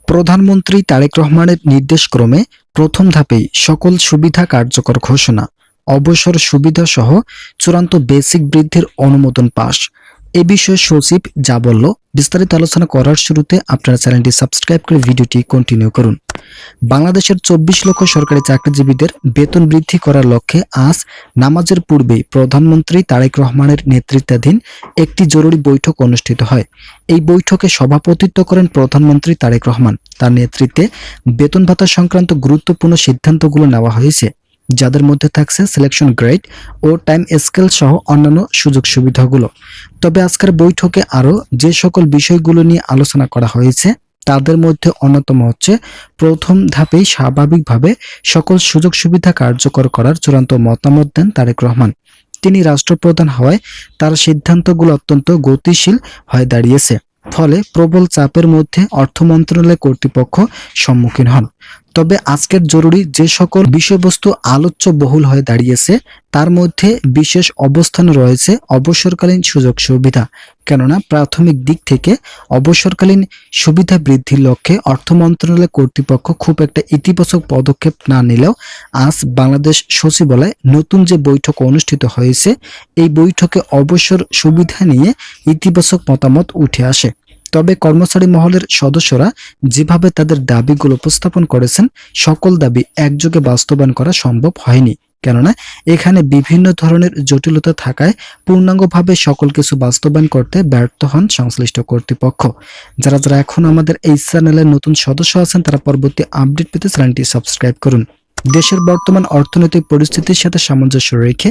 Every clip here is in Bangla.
প্রধানমন্ত্রী তারেক রহমানের নির্দেশক্রমে প্রথম ধাপেই সকল সুবিধা কার্যকর ঘোষণা, অবসর সুবিধা সহ চূড়ান্ত বেসিক বৃদ্ধির অনুমোদন পাস। এ বিষয়ে সচিব যা বলল, বিস্তারিত আলোচনা করার শুরুতে আপনারা চ্যানেলটি সাবস্ক্রাইব করে ভিডিওটি কন্টিনিউ করুন। বাংলাদেশের 24 লক্ষ সরকারি চাকরিজীবীদের বেতন বৃদ্ধি করার লক্ষ্যে আজ নামাজের পূর্বেই প্রধানমন্ত্রী তারেক রহমানের নেতৃত্বাধীন একটি জরুরি বৈঠক অনুষ্ঠিত হয়। এই বৈঠকে সভাপতিত্ব করেন প্রধানমন্ত্রী তারেক রহমান। তার নেতৃত্বে বেতন ভাতা সংক্রান্ত গুরুত্বপূর্ণ সিদ্ধান্তগুলো নেওয়া হয়েছে, যাদের মধ্যে থাকছে সিলেকশন গ্রেড ও টাইম স্কেল সহ অন্যান্য সুযোগ সুবিধাগুলো। তবে আজকের বৈঠকে আরও যে সকল বিষয়গুলো নিয়ে আলোচনা করা হয়েছে তাদের মধ্যে অন্যতম হচ্ছে, প্রথম ধাপেই স্বাভাবিকভাবে সকল সুযোগ সুবিধা কার্যকর করার চূড়ান্ত মতামত দেন তারেক রহমান। তিনি রাষ্ট্রপ্রধান হওয়ায় তার সিদ্ধান্তগুলো অত্যন্ত গতিশীল হয়ে দাঁড়িয়েছে, ফলে প্রবল চাপের মধ্যে অর্থ মন্ত্রণালয় কর্তৃপক্ষ সম্মুখীন হন। তবে আজকের জরুরি যে সকল বিষয়বস্তু আলোচ্য বহুল হয়ে দাঁড়িয়েছে তার মধ্যে বিশেষ অবস্থানে রয়েছে অবসরকালীন সুযোগ সুবিধা। কেননা প্রাথমিক দিক থেকে অবসরকালীন সুবিধা বৃদ্ধির লক্ষ্যে অর্থ মন্ত্রণালয় কর্তৃপক্ষ খুব একটা ইতিবাচক পদক্ষেপ না নিলেও আজ বাংলাদেশ সচিবালয়ে নতুন যে বৈঠক অনুষ্ঠিত হয়েছে, এই বৈঠকে অবসর সুবিধা নিয়ে ইতিবাচক মতামত উঠে আসে। তবে কর্মচারী মহলের সদস্যরা যেভাবে তাদের দাবিগুলো উপস্থাপন করেছেন, সকল দাবি একযোগে বাস্তবায়ন করা সম্ভব হয়নি। কেননা এখানে বিভিন্ন ধরনের জটিলতা থাকায় পূর্ণাঙ্গভাবে সকল কিছু বাস্তবায়ন করতে ব্যর্থ হন সংশ্লিষ্ট কর্তৃপক্ষ। যারা এখন আমাদের এই চ্যানেলের নতুন সদস্য আছেন, তারা পরবর্তী আপডেট পেতে চ্যানেলটি সাবস্ক্রাইব করুন। দেশের বর্তমান অর্থনৈতিক পরিস্থিতির সাথে সামঞ্জস্য রেখে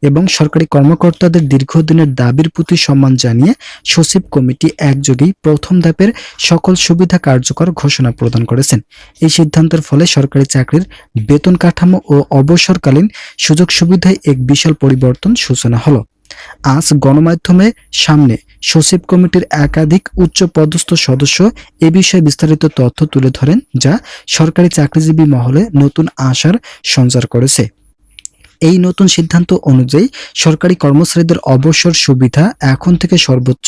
এবং সরকারি কর্মকর্তাদের দীর্ঘদিনের দাবির প্রতি সম্মান জানিয়ে সচিব কমিটি একযোগেই প্রথম ধাপের সকল সুবিধা কার্যকর ঘোষণা প্রদান করেছেন। এই সিদ্ধান্তের ফলে সরকারি চাকরির বেতন কাঠামো ও অবসরকালীন সুযোগ সুবিধায় এক বিশাল পরিবর্তন সূচনা হলো। আজ গণমাধ্যমের সামনে সচিব কমিটির একাধিক উচ্চ পদস্থ সদস্য এ বিষয়ে বিস্তারিত তথ্য তুলে ধরেন, যা সরকারি চাকরিজীবী মহলে নতুন আশার সঞ্চার করেছে। এই নতুন সিদ্ধান্ত অনুযায়ী সরকারি কর্মচারীদের অবসর সুবিধা এখন থেকে সর্বোচ্চ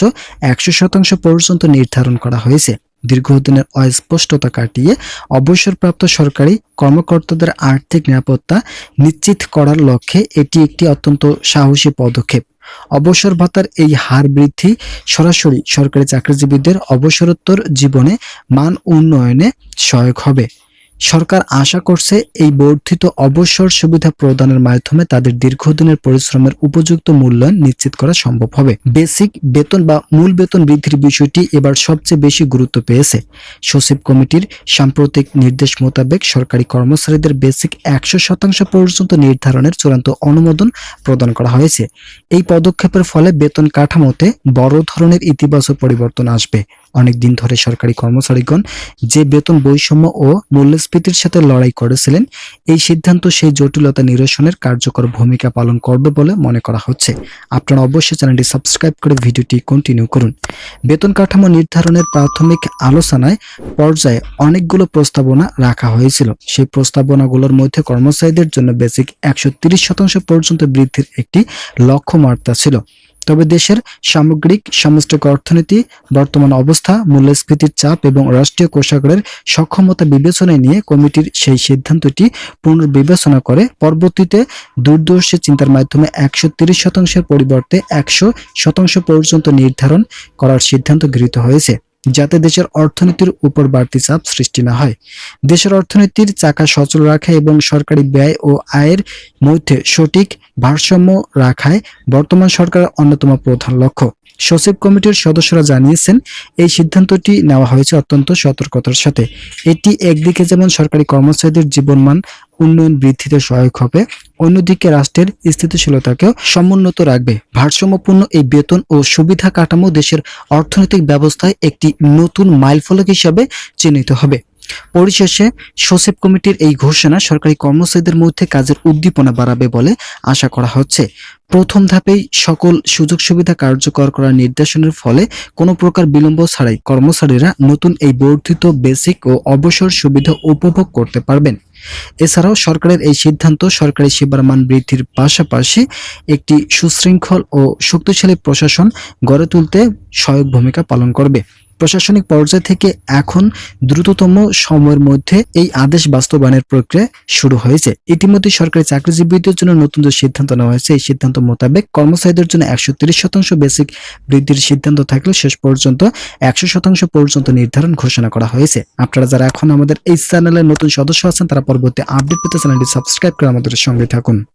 100% পর্যন্ত নির্ধারণ করা হয়েছে। দীর্ঘদিনের অস্পষ্টতা কাটিয়ে অবসরপ্রাপ্ত সরকারি কর্মকর্তাদের আর্থিক নিরাপত্তা নিশ্চিত করার লক্ষ্যে এটি একটি অত্যন্ত সাহসী পদক্ষেপ। অবসর ভাতার এই হার বৃদ্ধি সরাসরি সরকারি চাকরিজীবীদের অবসরোত্তর জীবনে মান উন্নয়নে সহায়ক হবে। সরকার আশা করছে এই বর্ধিত অবসর সুবিধা প্রদানের মাধ্যমে তাদের দীর্ঘদিনের পরিশ্রমের উপযুক্ত মূল্যায়ন নিশ্চিত করা সম্ভব হবে। বেসিক বেতন বা মূল বেতন বৃদ্ধির বিষয়টি এবার সবচেয়ে বেশি গুরুত্ব পেয়েছে। সচিব কমিটির সাম্প্রতিক নির্দেশ মোতাবেক সরকারি কর্মচারীদের বেসিক 100% পর্যন্ত নির্ধারণের চূড়ান্ত অনুমোদন প্রদান করা হয়েছে। এই পদক্ষেপের ফলে বেতন কাঠামোতে বড় ধরনের ইতিবাচক পরিবর্তন আসবে। অনেকদিন ধরে সরকারি কর্মচারীগণ যে বেতন বৈষম্য ও মূল্যস্ফীতির সাথে লড়াই করেছিলেন, এই সিদ্ধান্ত সেই জটিলতা নিরসনের কার্যকর ভূমিকা পালন করবে বলে মনে করা হচ্ছে। আপনারা অবশ্যই চ্যানেলটি সাবস্ক্রাইব করে ভিডিওটি কন্টিনিউ করুন। বেতন কাঠামো নির্ধারণের প্রাথমিক আলোচনায় পর্যায়ে অনেকগুলো প্রস্তাবনা রাখা হয়েছিল। সেই প্রস্তাবনাগুলোর মধ্যে কর্মচারীদের জন্য বেসিক 130% পর্যন্ত বৃদ্ধির একটি লক্ষ্যমাত্রা ছিল। তবে দেশের সামগ্রিক সামষ্টিক অর্থনীতি, বর্তমান অবস্থা, মূল্যস্ফীতির চাপ এবং রাষ্ট্রীয় কোষাগারের সক্ষমতা বিবেচনায় নিয়ে কমিটির সেই সিদ্ধান্তটি পুনর্বিবেচনা করে পরবর্তীতে দূরদর্শী চিন্তার মাধ্যমে 130% পরিবর্তে 100% পর্যন্ত নির্ধারণ করার সিদ্ধান্ত গৃহীত হয়েছে, যাতে দেশের অর্থনীতির উপর বাড়তি চাপ সৃষ্টি না হয়। দেশের অর্থনীতির চাকা সচল রাখা এবং সরকারি ব্যয় ও আয়ের মধ্যে সঠিক ভারসাম্য রাখাই বর্তমান সরকারের অন্যতম প্রধান লক্ষ্য। সচিব কমিটির সদস্যরা জানিয়েছেন, এই সিদ্ধান্তটি নেওয়া হয়েছে অত্যন্ত সতর্কতার সাথে। এটি একদিকে যেমন সরকারি কর্মচারীদের জীবনমান উন্নয়ন বৃদ্ধিতে সহায়ক হবে, অন্যদিকে রাষ্ট্রের স্থিতিশীলতাকেও সমুন্নত রাখবে। ভারসাম্যপূর্ণ এই বেতন ও সুবিধা কাঠামো দেশের অর্থনৈতিক ব্যবস্থায় একটি নতুন মাইলফলক হিসাবে চিহ্নিত হবে। পরিশেষে সচিব কমিটির এই ঘোষণা সরকারি কর্মচারীদের মধ্যে কাজের উদ্দীপনা বাড়াবে বলে আশা করা হচ্ছে। প্রথম ধাপেই সকল সুযোগ সুবিধা কার্যকর করার নির্দেশনের ফলে কোনো প্রকার বিলম্ব ছাড়াই কর্মচারীরা নতুন এই বর্ধিত বেসিক ও অবসর সুবিধা উপভোগ করতে পারবেন। এছাড়াও সরকারের এই সিদ্ধান্ত সরকারি সেবার মান বৃদ্ধির পাশাপাশি একটি সুশৃঙ্খল ও শক্তিশালী প্রশাসন গড়ে তুলতে সহায়ক ভূমিকা পালন করবে। প্রশাসনিক পর্যায় থেকে এখন দ্রুততম সময়ের মধ্যে এই আদেশ বাস্তবায়নের প্রক্রিয়া শুরু হয়েছে। ইতিমধ্যে সরকারি চাকরিজীবীদের জন্য নতুন যে সিদ্ধান্ত নেওয়া হয়েছে, এই সিদ্ধান্ত মোতাবেক কর্মচারীদের জন্য 130% বেসিক বৃদ্ধির সিদ্ধান্ত থাকলেও শেষ পর্যন্ত 100% পর্যন্ত নির্ধারণ ঘোষণা করা হয়েছে। আপনারা যারা এখন আমাদের এই চ্যানেলের নতুন সদস্য আছেন, তারা পরবর্তী আপডেট পেতে চ্যানেলটি সাবস্ক্রাইব করে আমাদের সঙ্গে থাকুন।